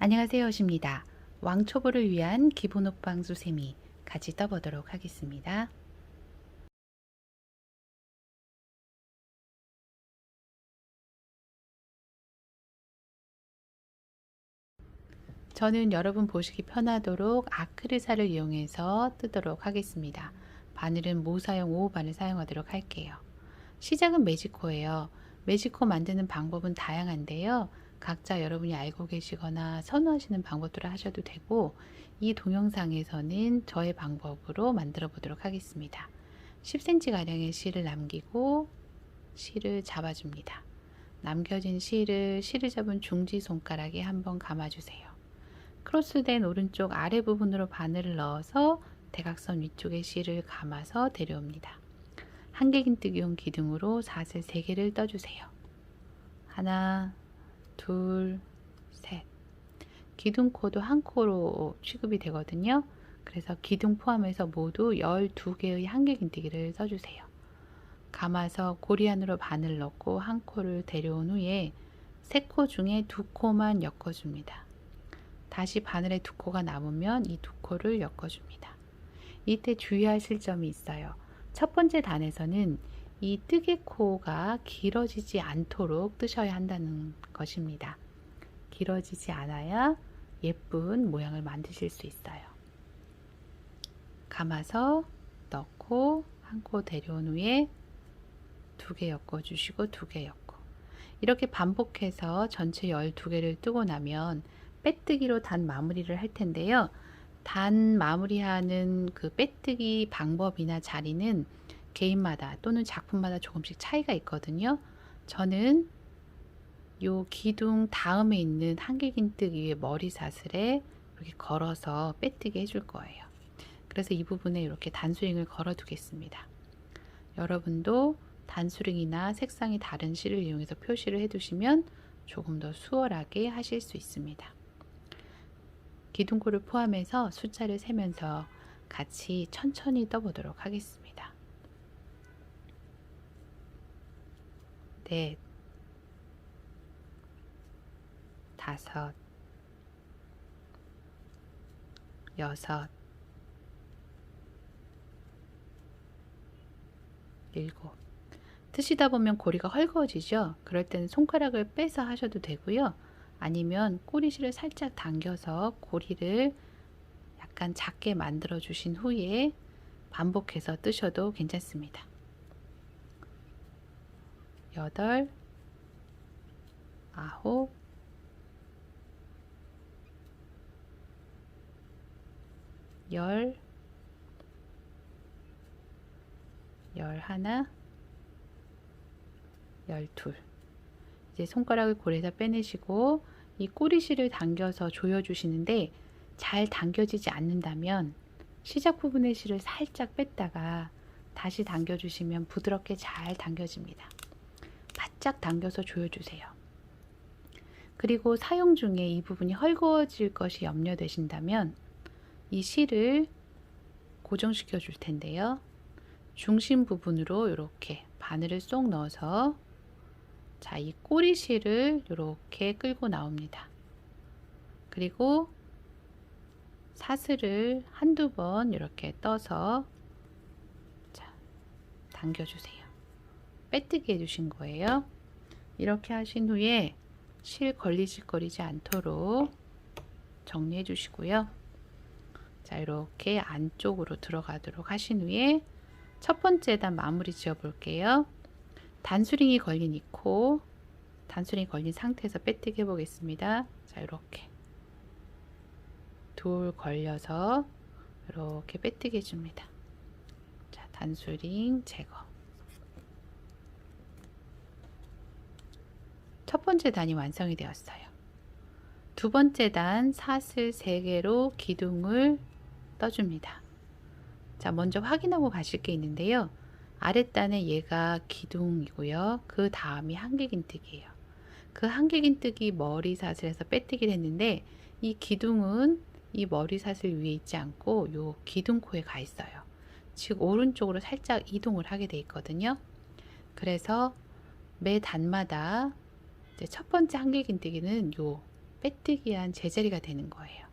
안녕하세요, 호십니다. 왕초보를 위한 기본 호빵 수세미 같이 떠보도록 하겠습니다. 저는 여러분 보시기 편하도록 아크릴살을 이용해서 뜨도록 하겠습니다. 바늘은 모사용 5호바늘 사용하도록 할게요. 시작은 매직코예요. 매직코 만드는 방법은 다양한데요. 각자 여러분이 알고 계시거나 선호하시는 방법들을 하셔도 되고, 이 동영상에서는 저의 방법으로 만들어 보도록 하겠습니다. 10cm가량의 실을 남기고 실을 잡아줍니다. 남겨진 실을 잡은 중지 손가락에 한번 감아주세요. 크로스된 오른쪽 아래 부분으로 바늘을 넣어서 대각선 위쪽에 실을 감아서 데려옵니다. 한길긴뜨기용 기둥으로 사슬 3개를 떠주세요. 하나, 둘, 셋. 기둥코도 한 코로 취급이 되거든요. 그래서 기둥 포함해서 모두 12개의 한길긴뜨기를 써주세요. 감아서 고리 안으로 바늘 넣고 한 코를 데려온 후에 3코 중에 2코만 엮어줍니다. 다시 바늘에 2코가 남으면 이 2코를 엮어줍니다. 이때 주의하실 점이 있어요. 첫 번째 단에서는 이 뜨개코가 길어지지 않도록 뜨셔야 한다는 것입니다. 길어지지 않아야 예쁜 모양을 만드실 수 있어요. 감아서 넣고 한 코 데려온 후에 2개 엮어주시고 2개 엮고, 이렇게 반복해서 전체 12개를 뜨고 나면 빼뜨기로 단 마무리를 할 텐데요. 단 마무리하는 그 빼뜨기 방법이나 자리는 개인마다 또는 작품마다 조금씩 차이가 있거든요. 저는 요 기둥 다음에 있는 한길긴뜨기 위에 머리 사슬에 이렇게 걸어서 빼뜨기 해줄 거예요. 그래서 이 부분에 이렇게 단수링을 걸어 두겠습니다. 여러분도 단수링이나 색상이 다른 실을 이용해서 표시를 해 두시면 조금 더 수월하게 하실 수 있습니다. 기둥코를 포함해서 숫자를 세면서 같이 천천히 떠보도록 하겠습니다. 넷, 다섯, 여섯, 일곱. 트시다 보면 고리가 헐거워지죠? 그럴 때는 손가락을 빼서 하셔도 되고요. 아니면 꼬리실을 살짝 당겨서 고리를 약간 작게 만들어 주신 후에 반복해서 뜨셔도 괜찮습니다. 8, 9, 10, 11, 12. 이제 손가락을 고리에서 빼내시고 이 꼬리실을 당겨서 조여주시는데, 잘 당겨지지 않는다면 시작 부분의 실을 살짝 뺐다가 다시 당겨주시면 부드럽게 잘 당겨집니다. 바짝 당겨서 조여주세요. 그리고 사용 중에 이 부분이 헐거워질 것이 염려되신다면 이 실을 고정시켜 줄 텐데요. 중심 부분으로 이렇게 바늘을 쏙 넣어서 자, 이 꼬리실을 이렇게 끌고 나옵니다. 그리고 사슬을 한두 번 이렇게 떠서 자, 당겨주세요. 빼뜨기 해주신 거예요. 이렇게 하신 후에 실 걸리적거리지 않도록 정리해 주시고요. 자, 이렇게 안쪽으로 들어가도록 하신 후에 첫 번째 단 마무리 지어 볼게요. 단수링이 걸린 이 코, 단수링이 걸린 상태에서 빼뜨기 해보겠습니다. 자, 이렇게 둘 걸려서 이렇게 빼뜨기 해줍니다. 자, 단수링 제거. 첫 번째 단이 완성이 되었어요. 두 번째 단 사슬 3개로 기둥을 떠줍니다. 자, 먼저 확인하고 가실 게 있는데요. 아랫단에 얘가 기둥이고요. 그 다음이 한길긴뜨기예요. 그 한길긴뜨기 머리 사슬에서 빼뜨기를 했는데, 이 기둥은 이 머리 사슬 위에 있지 않고 요 기둥코에 가 있어요. 즉 오른쪽으로 살짝 이동을 하게 돼 있거든요. 그래서 매 단마다 이제 첫 번째 한길긴뜨기는 요 빼뜨기한 제자리가 되는 거예요.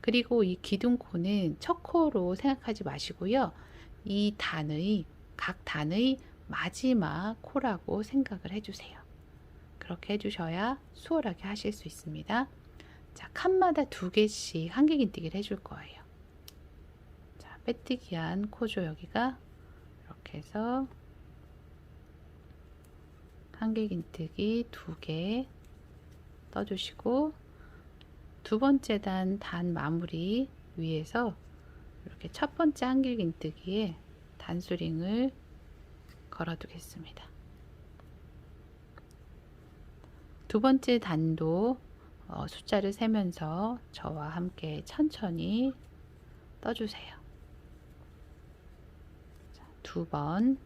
그리고 이 기둥코는 첫 코로 생각하지 마시고요. 이 단의 각 단의 마지막 코라고 생각을 해주세요. 그렇게 해주셔야 수월하게 하실 수 있습니다. 자, 칸마다 2개씩 한길긴뜨기를 해줄 거예요. 자, 빼뜨기한 코죠. 여기가 이렇게 해서 한길긴뜨기 2개 떠주시고, 두 번째 단 마무리 위에서 이렇게 첫 번째 한길긴뜨기에 단수링을 걸어 두겠습니다. 두 번째 단도 숫자를 세면서 저와 함께 천천히 떠주세요. 2번,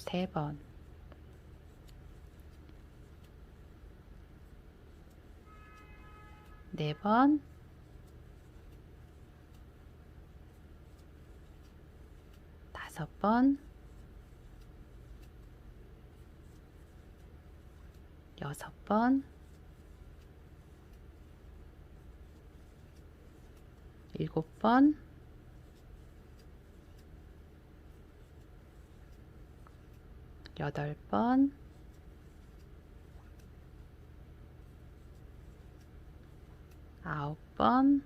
3번, 4번, 5번, 6번, 7번, 8번, 9번,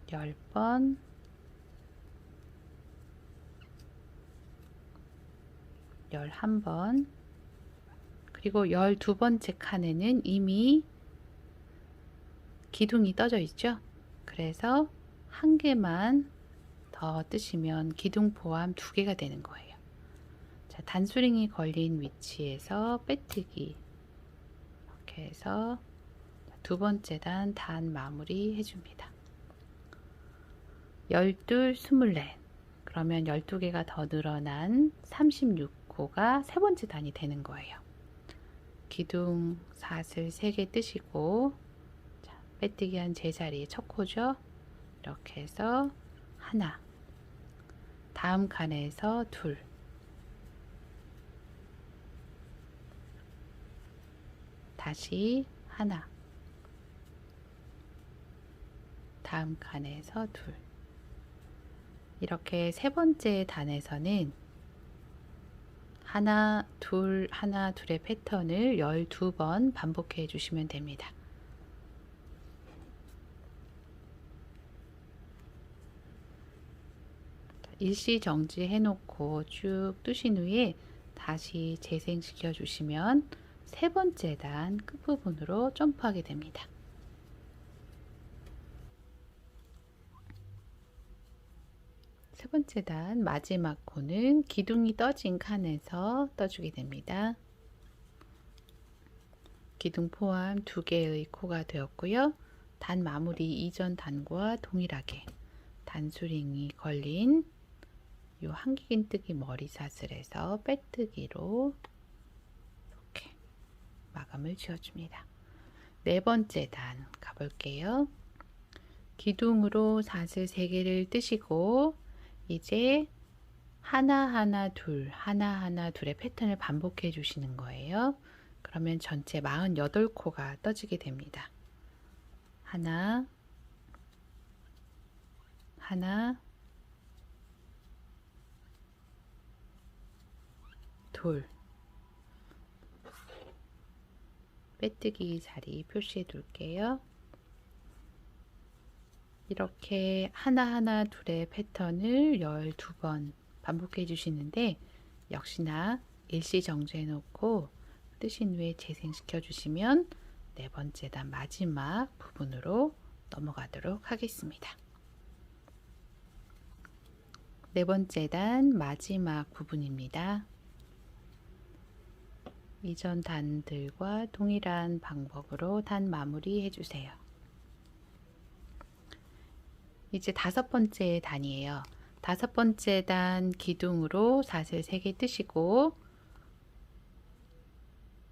10번, 11번, 그리고 12번째 칸에는 이미 기둥이 떠져 있죠. 그래서 한 개만 더 뜨시면 기둥 포함 2개가 되는 거예요. 자, 단수링이 걸린 위치에서 빼뜨기 이렇게 해서 두 번째 단 마무리 해줍니다. 12, 24, 그러면 12개가 더 늘어난 36코가 세 번째 단이 되는 거예요. 기둥 사슬 3개 뜨시고, 자, 빼뜨기 한 제자리에 첫 코죠. 이렇게 해서 하나, 다음 칸에서 둘, 다시 하나, 다음 칸에서 둘. 이렇게 세 번째 단에서는 하나, 둘, 하나, 둘의 패턴을 12번 반복해 주시면 됩니다. 일시 정지해 놓고 쭉 뜨신 후에 다시 재생시켜 주시면 세 번째 단 끝부분으로 점프하게 됩니다. 세 번째 단 마지막 코는 기둥이 떠진 칸에서 떠주게 됩니다. 기둥 포함 2개의 코가 되었고요. 단 마무리 이전 단과 동일하게 단수링이 걸린 이 한길긴뜨기 머리사슬에서 빼뜨기로 이렇게 마감을 지어줍니다. 네 번째 단 가볼게요. 기둥으로 사슬 3개를 뜨시고 이제 하나하나 둘, 하나하나 둘의 패턴을 반복해 주시는 거예요. 그러면 전체 48코가 떠지게 됩니다. 하나, 하나, 둘, 빼뜨기 자리 표시해 둘게요. 이렇게 하나하나 둘의 패턴을 12번 반복해 주시는데, 역시나 일시 정지해 놓고 뜨신 후에 재생시켜 주시면 네 번째 단 마지막 부분으로 넘어가도록 하겠습니다. 네 번째 단 마지막 부분입니다. 이전 단들과 동일한 방법으로 단 마무리 해주세요. 이제 5번째 단이에요. 5번째 단 기둥으로 사슬 3개 뜨시고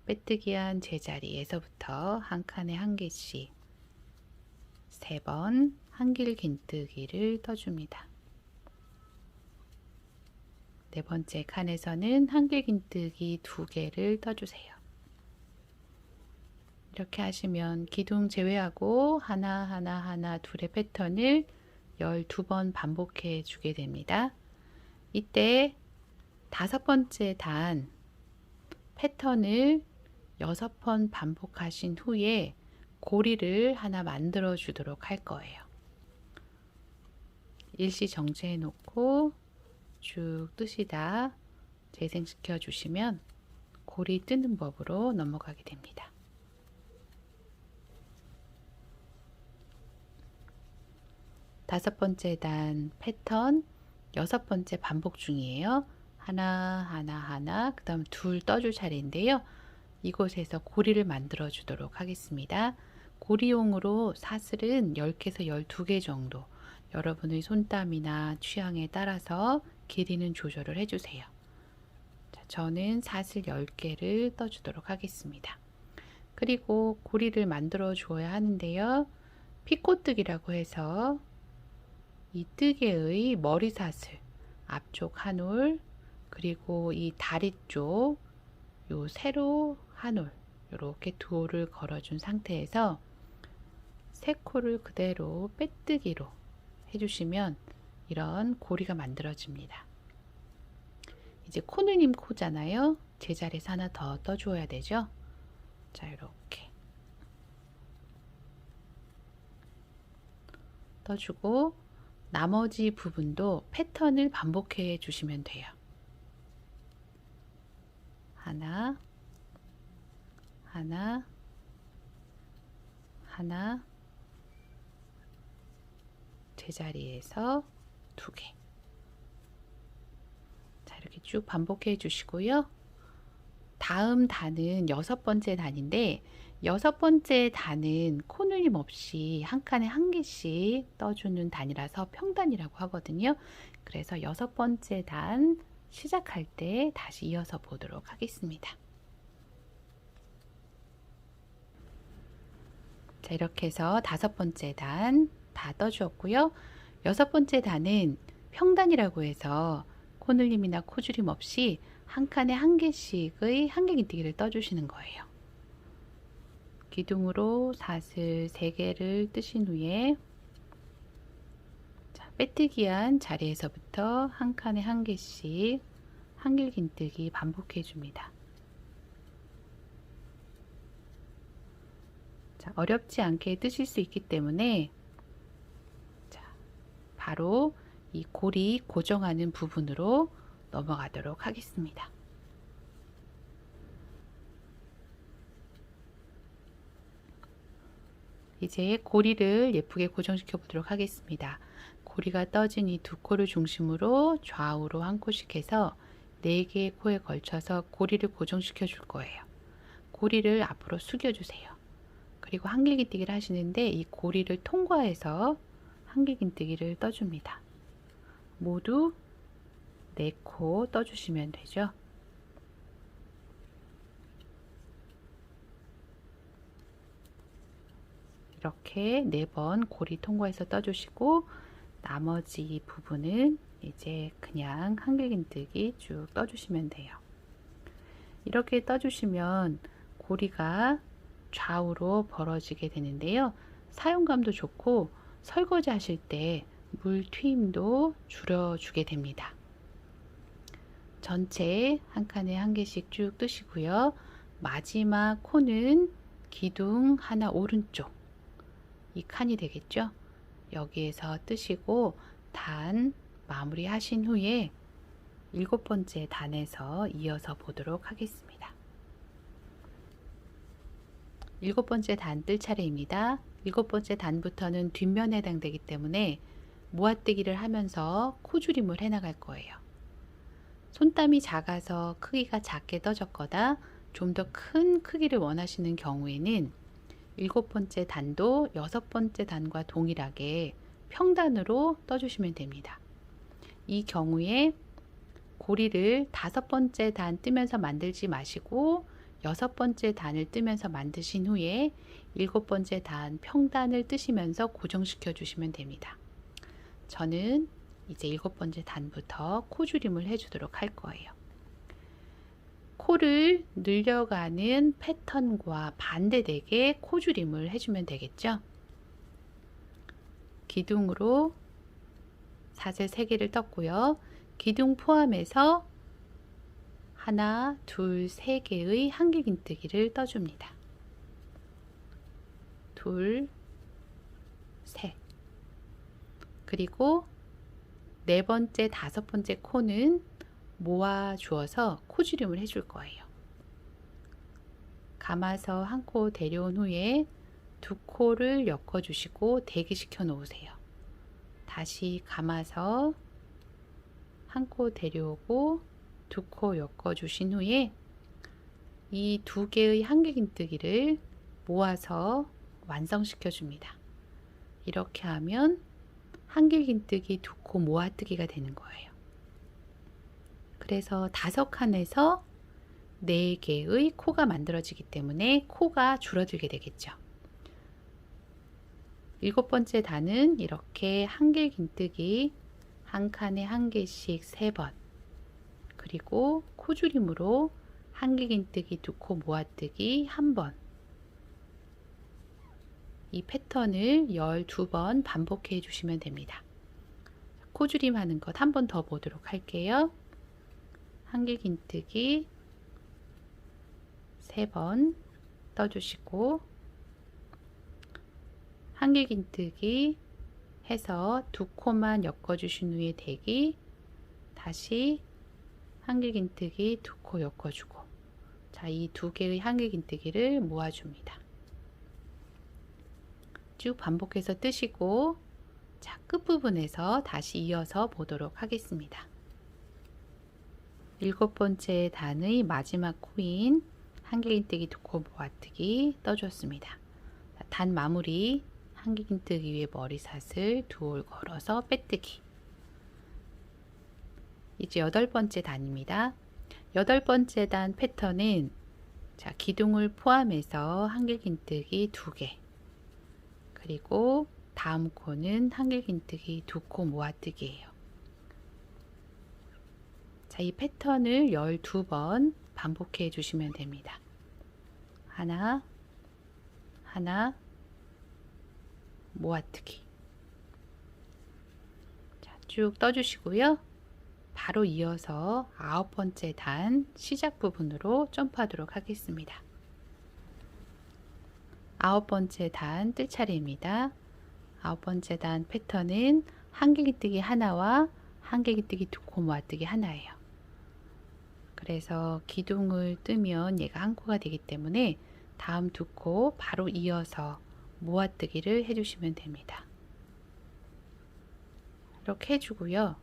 빼뜨기한 제자리에서부터 한 칸에 한 개씩 3번 한길긴뜨기를 떠줍니다. 네 번째 칸에서는 한길긴뜨기 2개를 떠주세요. 이렇게 하시면 기둥 제외하고 하나 둘의 패턴을 12번 반복해 주게 됩니다. 이때 5번째 단 패턴을 6번 반복하신 후에 고리를 하나 만들어 주도록 할 거예요. 일시 정지해 놓고 쭉 뜨시다 재생시켜 주시면 고리 뜨는 법으로 넘어가게 됩니다. 다섯 번째 단 패턴 6번째 반복 중이에요. 하나, 그 다음 둘 떠줄 차례인데요. 이곳에서 고리를 만들어 주도록 하겠습니다. 고리용으로 사슬은 10개에서 12개 정도 여러분의 손땀이나 취향에 따라서 길이는 조절을 해주세요. 자, 저는 사슬 10개를 떠주도록 하겠습니다. 그리고 고리를 만들어 주어야 하는데요. 피코뜨기라고 해서 이 뜨개의 머리 사슬 앞쪽 한 올, 그리고 이 다리 쪽 요 세로 한 올, 이렇게 2올을 걸어준 상태에서 세 코를 그대로 빼뜨기로 해주시면 이런 고리가 만들어집니다. 이제 코늘님 코잖아요. 제자리에서 하나 더 떠주어야 되죠. 자, 이렇게 떠주고 나머지 부분도 패턴을 반복해 주시면 돼요. 하나, 제자리에서 2개. 자, 이렇게 쭉 반복해 주시고요. 다음 단은 6번째 단인데 6번째 단은 코늘림 없이 한 칸에 1개씩 떠주는 단이라서 평단이라고 하거든요. 그래서 6번째 단 시작할 때 다시 이어서 보도록 하겠습니다. 자, 이렇게 해서 5번째 단 다 떠주었고요. 6번째 단은 평단이라고 해서 코늘림이나 코줄임 없이 한 칸에 1개씩의 한길긴뜨기를 떠주시는 거예요. 기둥으로 사슬 3개를 뜨신 후에 자, 빼뜨기한 자리에서부터 한 칸에 1개씩 한길긴뜨기 반복해 줍니다. 자, 어렵지 않게 뜨실 수 있기 때문에 자, 바로 이 고리 고정하는 부분으로 넘어가도록 하겠습니다. 이제 고리를 예쁘게 고정시켜 보도록 하겠습니다. 고리가 떠진 이 2코를 중심으로 좌우로 한 코씩 해서 4개의 코에 걸쳐서 고리를 고정시켜 줄 거예요. 고리를 앞으로 숙여 주세요. 그리고 한길긴뜨기를 하시는데 이 고리를 통과해서 한길긴뜨기를 떠줍니다. 모두 4코 떠주시면 되죠. 이렇게 4번 고리 통과해서 떠주시고 나머지 부분은 이제 그냥 한길긴뜨기 쭉 떠주시면 돼요. 이렇게 떠주시면 고리가 좌우로 벌어지게 되는데요. 사용감도 좋고 설거지 하실 때 물 튀임도 줄여주게 됩니다. 전체 한 칸에 1개씩 쭉 뜨시고요. 마지막 코는 기둥 하나 오른쪽 이 칸이 되겠죠. 여기에서 뜨시고 단 마무리 하신 후에 7번째 단에서 이어서 보도록 하겠습니다. 7번째 단 뜰 차례입니다. 7번째 단부터는 뒷면에 해당되기 때문에 모아뜨기를 하면서 코줄임을 해나갈 거예요. 손땀이 작아서 크기가 작게 떠졌거나 좀 더 큰 크기를 원하시는 경우에는 7번째 단도 6번째 단과 동일하게 평단으로 떠주시면 됩니다. 이 경우에 고리를 5번째 단 뜨면서 만들지 마시고 6번째 단을 뜨면서 만드신 후에 7번째 단 평단을 뜨시면서 고정시켜 주시면 됩니다. 저는 이제 7번째 단부터 코줄임을 해주도록 할 거예요. 코를 늘려가는 패턴과 반대되게 코줄임을 해주면 되겠죠. 기둥으로 사슬 3개를 떴고요. 기둥 포함해서 하나, 둘, 3개의 한길긴뜨기를 떠줍니다. 둘, 셋. 그리고 4번째, 5번째 코는 모아 주어서 코줄임을 해줄 거예요. 감아서 한 코 데려온 후에 2코를 엮어 주시고 대기시켜 놓으세요. 다시 감아서 한 코 데려오고 2코 엮어 주신 후에 이 2개의 한길긴뜨기를 모아서 완성시켜 줍니다. 이렇게 하면 한길긴뜨기 2코 모아뜨기가 되는 거예요. 그래서 5칸에서 4개의 코가 만들어지기 때문에 코가 줄어들게 되겠죠. 7번째 단은 이렇게 한길긴뜨기 한 칸에 1개씩 3번, 그리고 코줄임으로 한길긴뜨기 2코 모아뜨기 1번, 이 패턴을 12번 반복해 주시면 됩니다. 코줄임 하는 것 한 번 더 보도록 할게요. 한길긴뜨기 3번 떠주시고 한길긴뜨기 해서 2코만 엮어주신 후에 대기, 다시 한길긴뜨기 2코 엮어주고, 자, 이 2개의 한길긴뜨기를 모아줍니다. 쭉 반복해서 뜨시고, 자, 끝부분에서 다시 이어서 보도록 하겠습니다. 7번째 단의 마지막 코인 한길긴뜨기 2코 모아뜨기 떠줬습니다. 단 마무리 한길긴뜨기 위에 머리사슬 2올 걸어서 빼뜨기. 이제 8번째 단입니다. 8번째 단 패턴은 자, 기둥을 포함해서 한길긴뜨기 2개, 그리고 다음 코는 한길긴뜨기 2코 모아뜨기예요. 자, 이 패턴을 12번 반복해 주시면 됩니다. 하나, 하나, 모아뜨기. 자, 쭉 떠주시고요. 바로 이어서 9번째 단 시작 부분으로 점프하도록 하겠습니다. 9번째 단 뜰 차례입니다. 9번째 단 패턴은 한길긴뜨기 하나와 한길긴뜨기 2코 모아뜨기 하나예요. 그래서 기둥을 뜨면 얘가 한 코가 되기 때문에 다음 2코 바로 이어서 모아뜨기를 해주시면 됩니다. 이렇게 해주고요.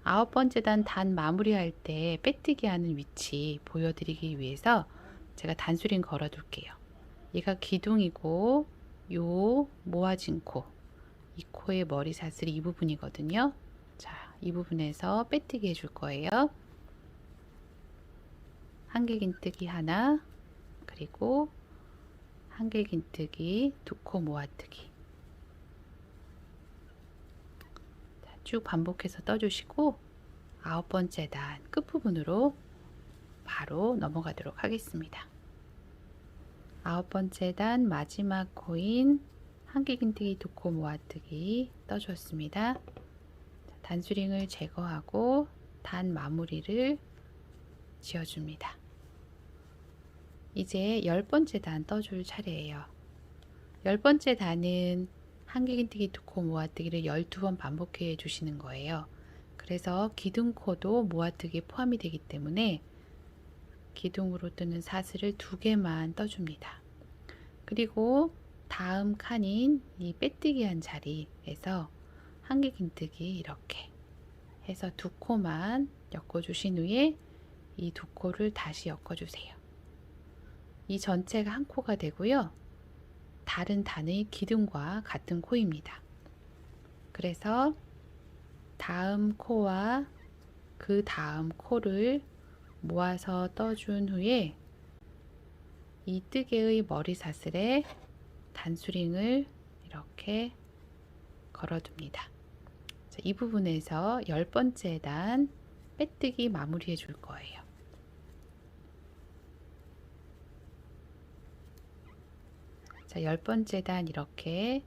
9번째 단 마무리할 때 빼뜨기 하는 위치 보여드리기 위해서 제가 단수링 걸어 둘게요. 얘가 기둥이고 요 모아진 코, 이 코의 머리사슬이 이 부분이거든요. 자, 이 부분에서 빼뜨기 해줄 거예요. 한길긴뜨기 하나, 그리고 한길긴뜨기 2코 모아뜨기. 자, 쭉 반복해서 떠주시고 9번째 단 끝부분으로 바로 넘어가도록 하겠습니다. 9번째 단 마지막 코인 한길긴뜨기 2코 모아뜨기 떠주었습니다. 단수링을 제거하고 단 마무리를 지어줍니다. 이제 10번째 단 떠줄 차례예요. 10번째 단은 한길긴뜨기 2코 모아뜨기를 12번 반복해 주시는 거예요. 그래서 기둥코도 모아뜨기에 포함이 되기 때문에 기둥으로 뜨는 사슬을 2개만 떠줍니다. 그리고 다음 칸인 이 빼뜨기 한 자리에서 한길긴뜨기 이렇게 해서 2코만 엮어주신 후에 이 2코를 다시 엮어주세요. 이 전체가 한 코가 되고요. 다른 단의 기둥과 같은 코입니다. 그래서 다음 코와 그 다음 코를 모아서 떠준 후에 이 뜨개의 머리사슬에 단수링을 이렇게 걸어둡니다. 자, 이 부분에서 10번째 단 빼뜨기 마무리해 줄 거예요. 자, 10번째 단 이렇게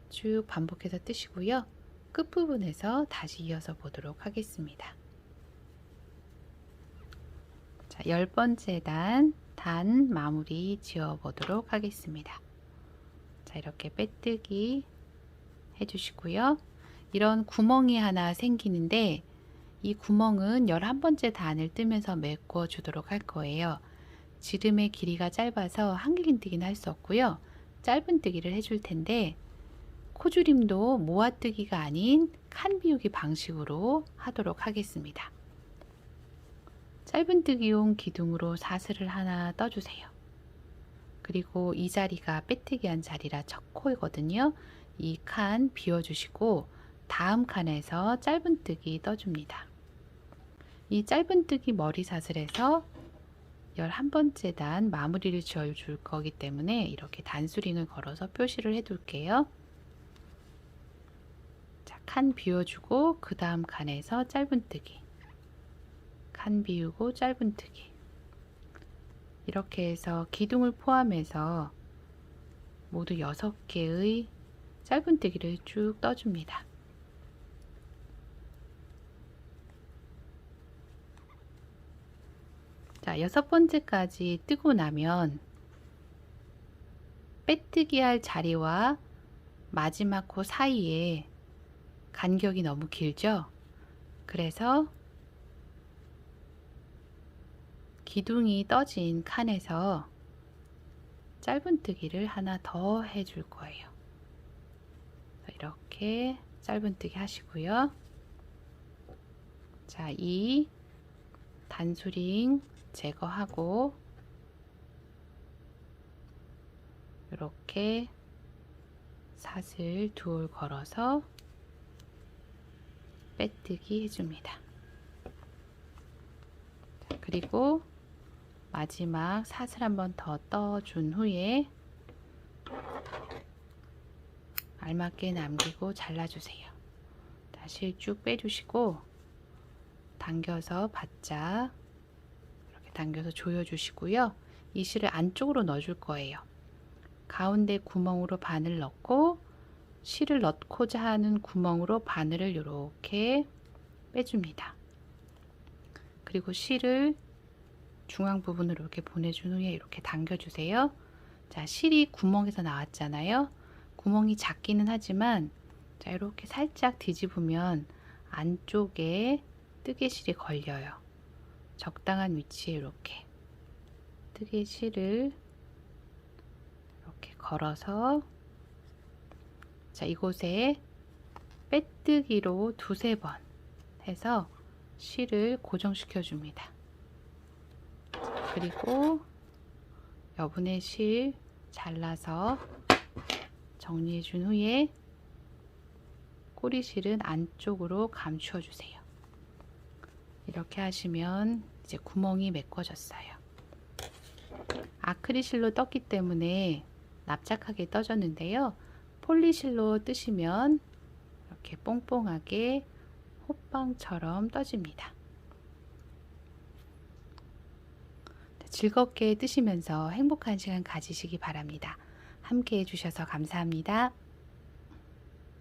쭉 반복해서 뜨시고요. 끝부분에서 다시 이어서 보도록 하겠습니다. 자, 10번째 단 마무리 지어 보도록 하겠습니다. 자, 이렇게 빼뜨기 해주시고요. 이런 구멍이 하나 생기는데 이 구멍은 11번째 단을 뜨면서 메꿔 주도록 할 거예요. 지름의 길이가 짧아서 한길긴뜨기는 할 수 없고요. 짧은 뜨기를 해줄 텐데 코줄임도 모아뜨기가 아닌 칸 비우기 방식으로 하도록 하겠습니다. 짧은 뜨기용 기둥으로 사슬을 하나 떠주세요. 그리고 이 자리가 빼뜨기 한 자리라 첫 코이거든요. 이 칸 비워주시고 다음 칸에서 짧은 뜨기 떠줍니다. 이 짧은 뜨기 머리 사슬에서 11번째 단 마무리를 지어 줄 거기 때문에 이렇게 단수링을 걸어서 표시를 해 둘게요. 자, 칸 비워주고 그 다음 칸에서 짧은 뜨기, 칸 비우고 짧은 뜨기, 이렇게 해서 기둥을 포함해서 모두 6개의 짧은 뜨기를 쭉 떠줍니다. 자, 6번째까지 뜨고 나면 빼뜨기 할 자리와 마지막 코 사이에 간격이 너무 길죠? 그래서 기둥이 떠진 칸에서 짧은 뜨기를 하나 더 해줄 거예요. 이렇게 짧은 뜨기 하시고요. 자, 이 단수링 제거하고 이렇게 사슬 둘 걸어서 빼뜨기 해줍니다. 자, 그리고 마지막 사슬 한번 더 떠준 후에 알맞게 남기고 잘라주세요. 다시 쭉 빼주시고 당겨서 바짝 이렇게 당겨서 조여주시고요. 이 실을 안쪽으로 넣어줄 거예요. 가운데 구멍으로 바늘 넣고 실을 넣고자 하는 구멍으로 바늘을 이렇게 빼줍니다. 그리고 실을 중앙 부분으로 이렇게 보내준 후에 이렇게 당겨주세요. 자, 실이 구멍에서 나왔잖아요. 구멍이 작기는 하지만 자, 이렇게 살짝 뒤집으면 안쪽에 뜨개실이 걸려요. 적당한 위치에 이렇게 뜨개실을 이렇게 걸어서 자, 이곳에 빼뜨기로 두세 번 해서 실을 고정시켜 줍니다. 그리고 여분의 실 잘라서 정리해 준 후에 꼬리실은 안쪽으로 감추어 주세요. 이렇게 하시면 이제 구멍이 메꿔졌어요. 아크릴실로 떴기 때문에 납작하게 떠졌는데요. 폴리실로 뜨시면 이렇게 뽕뽕하게 호빵처럼 떠집니다. 즐겁게 뜨시면서 행복한 시간 가지시기 바랍니다. 함께 해주셔서 감사합니다.